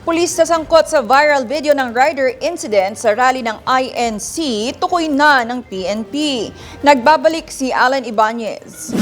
Pulis na sangkot sa viral video ng rider incident sa rally ng INC, tukoy na ng PNP. Nagbabalik si Alan Ibanez.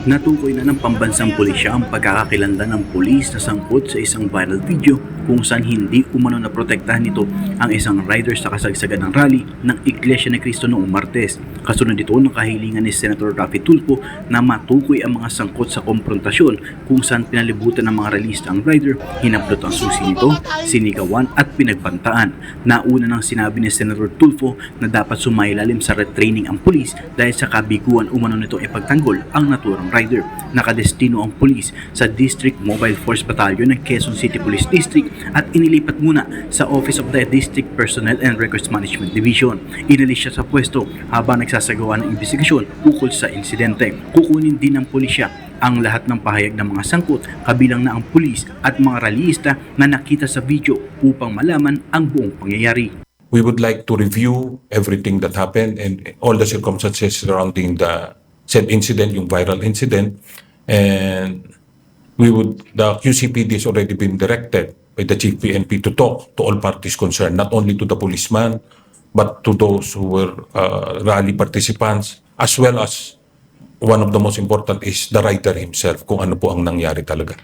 Natukoy na ng pambansang pulisya ang pagkakakilanlan ng pulis na sangkot sa isang viral video kung saan hindi umano na protektahan nito ang isang rider sa kasagsagan ng rally ng Iglesia ni Cristo noong Martes. Kasunod dito ng kahilingan ni Senator Raffy Tulfo na matukoy ang mga sangkot sa komprontasyon kung saan pinalibutan ng mga rallyista ang rider, hinablot ang susi nito, sinigawan at pinagbantaan. Nauna nang sinabi ni Senator Tulfo na dapat sumailalim sa retraining ang pulis dahil sa kabiguan umano nito ipagtanggol ang naturang rider. Nakadestino ang pulis sa District Mobile Force Battalion ng Quezon City Police District at inilipat muna sa Office of the District Personnel and Records Management Division. Inalis siya sa pwesto habang nagsasagawa ng investigasyon ukol sa insidente. Kukunin din ng pulisya ang lahat ng pahayag ng mga sangkot, kabilang na ang pulis at mga rallyista na nakita sa video upang malaman ang buong pangyayari. We would like to review everything that happened and all the circumstances surrounding the said incident, yung viral incident, and the QCPD has already been directed by the Chief PNP to talk to all parties concerned, not only to the policeman, but to those who were rally participants, as well as one of the most important is the rider himself, kung ano po ang nangyari talaga.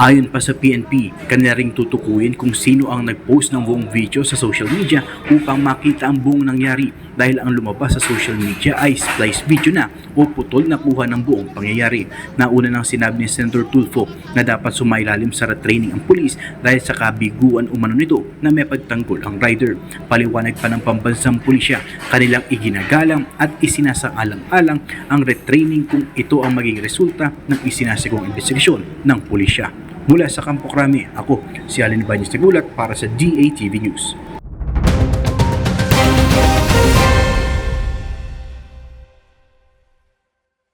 Ayon pa sa PNP, kanila ring tutukuyin kung sino ang nag-post ng buong video sa social media upang makita ang buong nangyari dahil ang lumabas sa social media ay splice video na o putol na kuha ng buong pangyayari. Nauna nang sinabi ni Senator Tulfo na dapat sumailalim sa retraining ang pulis dahil sa kabiguan umano nito na may pagtanggol ang rider. Paliwanag pa ng pambansang pulisya, kanilang iginagalang at isinasaalang-alang ang retraining kung ito ang maging resulta ng isinasagawang investigasyon ng pulisya. Mula sa Kampo Krami, ako si Alan Ibanez Nagulat para sa DATV News.